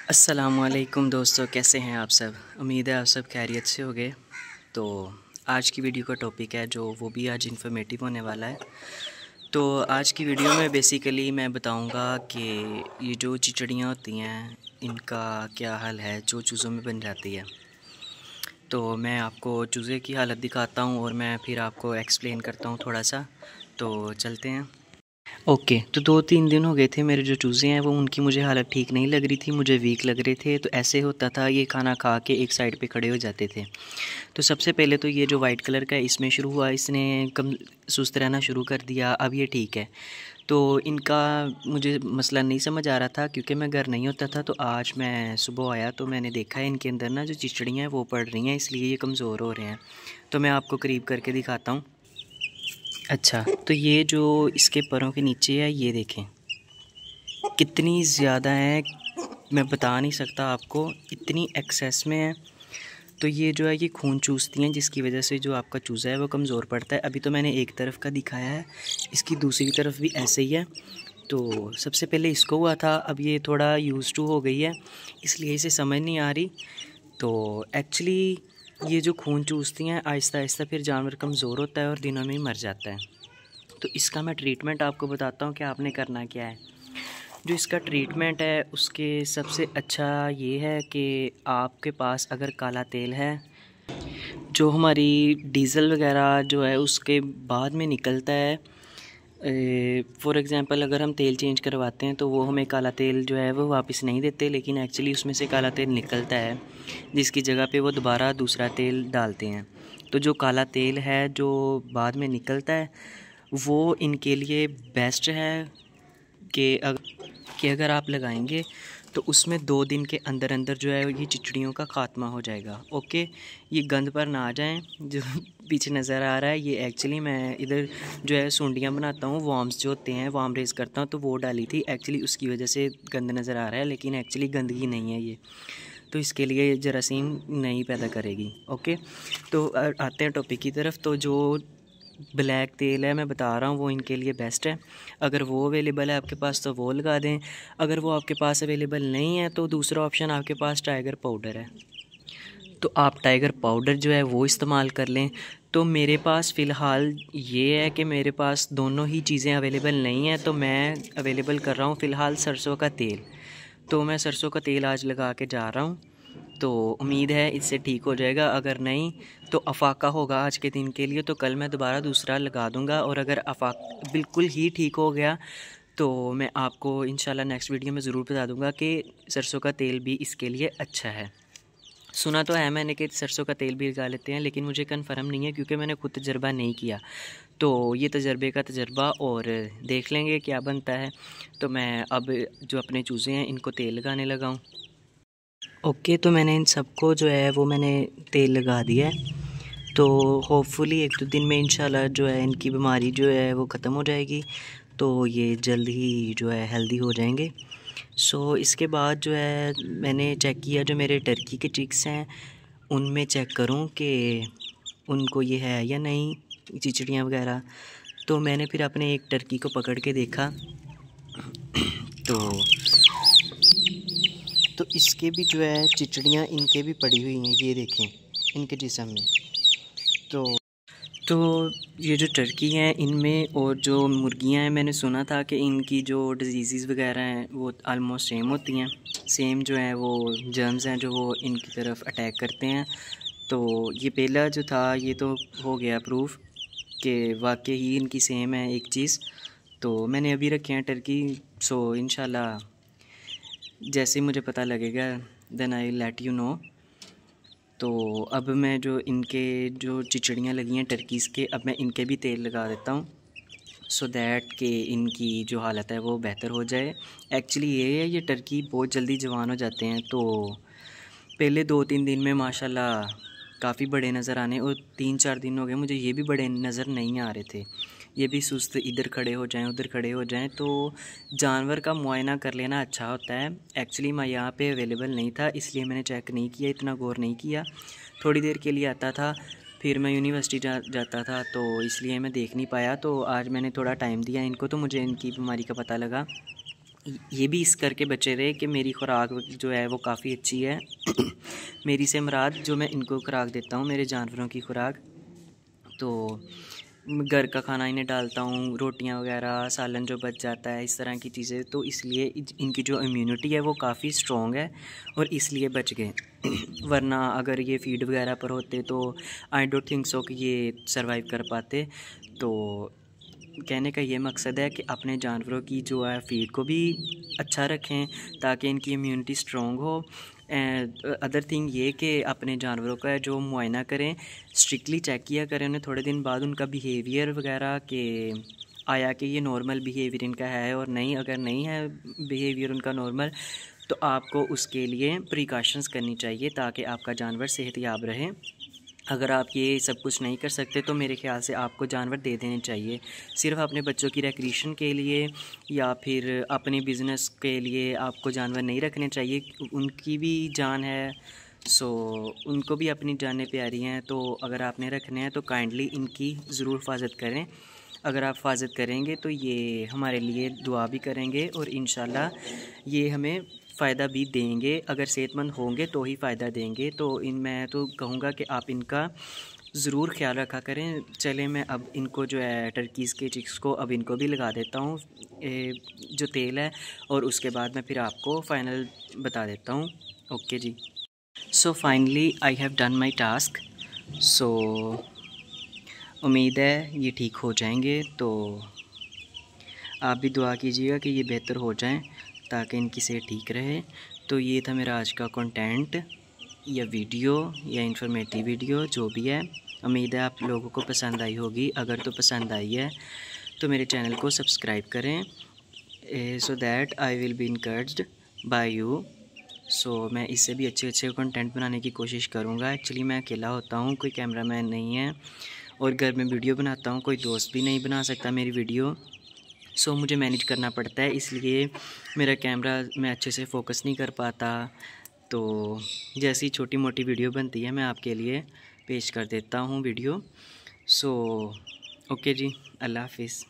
अस्सलामुअलैकुम दोस्तों, कैसे हैं आप सब। उम्मीद है आप सब खैरियत से होंगे। तो आज की वीडियो का टॉपिक है जो वो भी आज इन्फॉर्मेटिव होने वाला है। तो आज की वीडियो में बेसिकली मैं बताऊंगा कि ये जो चिचड़ियाँ होती हैं इनका क्या हाल है जो चूज़ों में बन जाती है। तो मैं आपको चूज़े की हालत दिखाता हूँ और मैं फिर आपको एक्सप्लेन करता हूँ थोड़ा सा। तो चलते हैं। ओके, तो 2-3 दिन हो गए थे मेरे जो चूज़े हैं वो उनकी मुझे हालत ठीक नहीं लग रही थी, मुझे वीक लग रहे थे। तो ऐसे होता था, ये खाना खा के एक साइड पे खड़े हो जाते थे। तो सबसे पहले तो ये जो वाइट कलर का है इसमें शुरू हुआ, इसने कम सुस्त रहना शुरू कर दिया। अब ये ठीक है। तो इनका मुझे मसला नहीं समझ आ रहा था क्योंकि मैं घर नहीं होता था। तो आज मैं सुबह आया तो मैंने देखा है इनके अंदर ना जो चिचड़ियाँ हैं वो पड़ रही हैं, इसलिए ये कमज़ोर हो रहे हैं। तो मैं आपको करीब करके दिखाता हूँ। अच्छा, तो ये जो इसके पैरों के नीचे है ये देखें कितनी ज़्यादा है, मैं बता नहीं सकता आपको, इतनी एक्सेस में है। तो ये जो है ये खून चूसती हैं जिसकी वजह से जो आपका चूज़ा है वो कमज़ोर पड़ता है। अभी तो मैंने एक तरफ का दिखाया है, इसकी दूसरी तरफ भी ऐसे ही है। तो सबसे पहले इसको हुआ था, अब ये थोड़ा यूज़ टू हो गई है इसलिए इसे समझ नहीं आ रही। तो एक्चुअली ये जो खून चूसती हैं आहिस्ता आहिस्ता फिर जानवर कमज़ोर होता है और दिनों में ही मर जाता है। तो इसका मैं ट्रीटमेंट आपको बताता हूँ कि आपने करना क्या है। जो इसका ट्रीटमेंट है उसके सबसे अच्छा ये है कि आपके पास अगर काला तेल है, जो हमारी डीज़ल वगैरह जो है उसके बाद में निकलता है। फॉर एग्ज़ाम्पल अगर हम तेल चेंज करवाते हैं तो वो हमें काला तेल जो है वो वापस नहीं देते, लेकिन एक्चुअली उसमें से काला तेल निकलता है जिसकी जगह पे वो दोबारा दूसरा तेल डालते हैं। तो जो काला तेल है जो बाद में निकलता है वो इनके लिए बेस्ट है कि अगर आप लगाएंगे तो उसमें 2 दिन के अंदर अंदर जो है ये चिचड़ियों का ख़ात्मा हो जाएगा। ओके, ये गंद पर ना आ जाएं। जो पीछे नज़र आ रहा है ये एक्चुअली मैं इधर जो है सुंडियाँ बनाता हूँ, वॉर्म्स जो होते हैं वार्म रेज़ करता हूँ, तो वो डाली थी एक्चुअली, उसकी वजह से गंद नज़र आ रहा है, लेकिन एक्चुअली गंदगी नहीं है ये। तो इसके लिए जरासीम नहीं पैदा करेगी। ओके, तो आते हैं टॉपिक की तरफ। तो जो ब्लैक तेल है मैं बता रहा हूँ वो इनके लिए बेस्ट है। अगर वो अवेलेबल है आपके पास तो वो लगा दें। अगर वो आपके पास अवेलेबल नहीं है तो दूसरा ऑप्शन आपके पास टाइगर पाउडर है, तो आप टाइगर पाउडर जो है वो इस्तेमाल कर लें। तो मेरे पास फ़िलहाल ये है कि मेरे पास दोनों ही चीज़ें अवेलेबल नहीं हैं, तो मैं अवेलेबल कर रहा हूँ फ़िलहाल सरसों का तेल। तो मैं सरसों का तेल आज लगा के जा रहा हूँ, तो उम्मीद है इससे ठीक हो जाएगा। अगर नहीं तो अफाका होगा आज के दिन के लिए, तो कल मैं दोबारा दूसरा लगा दूंगा। और अगर अफाक बिल्कुल ही ठीक हो गया तो मैं आपको इंशाल्लाह नेक्स्ट वीडियो में ज़रूर बता दूंगा कि सरसों का तेल भी इसके लिए अच्छा है। सुना तो है मैंने कि सरसों का तेल भी लगा लेते हैं, लेकिन मुझे कन्फर्म नहीं है क्योंकि मैंने खुद तजर्बा नहीं किया। तो ये तजर्बे का तजर्बा और देख लेंगे क्या बनता है। तो मैं अब जो अपने चूज़े हैं इनको तेल लगाने लगा हूँ। ओके, तो मैंने इन सबको जो है वो मैंने तेल लगा दिया है। तो होपफुली 1-2 दिन में इंशाल्लाह जो है इनकी बीमारी जो है वो ख़त्म हो जाएगी, तो ये जल्द ही जो है हेल्दी हो जाएंगे। सो इसके बाद जो है मैंने चेक किया जो मेरे टर्की के चिक्स हैं उनमें चेक करूं कि उनको ये है या नहीं चिचड़ियाँ वगैरह। तो मैंने फिर अपने एक टर्की को पकड़ के देखा तो इसके भी जो है चिचड़ियाँ इनके भी पड़ी हुई हैं, ये देखें इनके जिस्म में। तो ये जो टर्की हैं इनमें और जो मुर्गियां हैं मैंने सुना था कि इनकी जो डिजीज़ वगैरह हैं वो आलमोस्ट सेम होती हैं। सेम जो है वो जर्म्स हैं जो वो इनकी तरफ अटैक करते हैं। तो ये पहला जो था ये तो हो गया प्रूफ कि वाकई ही इनकी सेम है एक चीज़। तो मैंने अभी रखे हैं टर्की। सो इंशाल्लाह जैसे मुझे पता लगेगा then I let you know. तो अब मैं जो इनके जो चिचड़ियाँ लगी हैं टर्कीज़ के, अब मैं इनके भी तेल लगा देता हूँ सो दैट कि इनकी जो हालत है वो बेहतर हो जाए। एक्चुअली ये है, ये टर्की बहुत जल्दी जवान हो जाते हैं। तो पहले 2-3 दिन में माशाल्लाह काफ़ी बड़े नज़र आने, और 3-4 दिन हो गए मुझे ये भी बड़े नज़र नहीं आ रहे थे। ये भी सुस्त इधर खड़े हो जाएं उधर खड़े हो जाएं। तो जानवर का मुआयना कर लेना अच्छा होता है। एक्चुअली मैं यहाँ पे अवेलेबल नहीं था इसलिए मैंने चेक नहीं किया, इतना गौर नहीं किया। थोड़ी देर के लिए आता था, फिर मैं यूनिवर्सिटी जाता था तो इसलिए मैं देख नहीं पाया। तो आज मैंने थोड़ा टाइम दिया इनको तो मुझे इनकी बीमारी का पता लगा। ये भी इस करके बचे रहे कि मेरी खुराक जो है वो काफ़ी अच्छी है। मेरी से मुराद जो मैं इनको खुराक देता हूँ, मेरे जानवरों की खुराक, तो घर का खाना इन्हें डालता हूँ, रोटियां वगैरह, सालन जो बच जाता है, इस तरह की चीज़ें, तो इसलिए इनकी जो इम्यूनिटी है वो काफ़ी स्ट्रॉन्ग है और इसलिए बच गए। वरना अगर ये फीड वगैरह पर होते तो आई डोंट थिंक सो कि ये सरवाइव कर पाते। तो कहने का ये मकसद है कि अपने जानवरों की जो है फीड को भी अच्छा रखें ताकि इनकी इम्यूनिटी स्ट्रॉन्ग हो। अदर थिंग ये कि अपने जानवरों का जो मुआयना करें, स्ट्रिक्टली चेक किया करें उन्हें थोड़े दिन बाद, उनका बिहेवियर वगैरह के आया कि ये नॉर्मल बिहेवियर इनका है और नहीं, अगर नहीं है बिहेवियर उनका नॉर्मल, तो आपको उसके लिए प्रिकॉशंस करनी चाहिए ताकि आपका जानवर सेहतयाब रहे। अगर आप ये सब कुछ नहीं कर सकते तो मेरे ख़्याल से आपको जानवर दे देने चाहिए, सिर्फ अपने बच्चों की रिक्रिएशन के लिए या फिर अपने बिज़नेस के लिए आपको जानवर नहीं रखने चाहिए। उनकी भी जान है, सो उनको भी अपनी जानें प्यारी हैं। तो अगर आपने रखने हैं तो काइंडली इनकी ज़रूर हिफाजत करें। अगर आप हिफाजत करेंगे तो ये हमारे लिए दुआ भी करेंगे और इंशाल्लाह ये हमें फ़ायदा भी देंगे। अगर सेहतमंद होंगे तो ही फ़ायदा देंगे। तो मैं तो कहूँगा कि आप इनका ज़रूर ख्याल रखा करें। चलें, मैं अब इनको जो है टर्कीज़ के चिक्स को अब इनको भी लगा देता हूँ जो तेल है, और उसके बाद मैं फिर आपको फ़ाइनल बता देता हूँ। ओके जी। So finally I have done my task. So उम्मीद है ये ठीक हो जाएंगे। तो आप भी दुआ कीजिएगा कि ये बेहतर हो जाएं ताकि इनकी सेहत ठीक रहे। तो ये था मेरा आज का कंटेंट या वीडियो या इन्फॉर्मेटिव वीडियो, जो भी है। उम्मीद है आप लोगों को पसंद आई होगी। अगर तो पसंद आई है तो मेरे चैनल को सब्सक्राइब करें, so that I will be encouraged by you. So मैं इससे भी अच्छे अच्छे कंटेंट बनाने की कोशिश करूँगा। एक्चुअली मैं अकेला होता हूँ, कोई कैमरामैन नहीं है, और घर में वीडियो बनाता हूँ, कोई दोस्त भी नहीं बना सकता मेरी वीडियो। सो मुझे मैनेज करना पड़ता है, इसलिए मेरा कैमरा मैं अच्छे से फोकस नहीं कर पाता। तो जैसी छोटी मोटी वीडियो बनती है मैं आपके लिए पेश कर देता हूँ वीडियो। सो ओके जी, अल्लाह हाफिज़।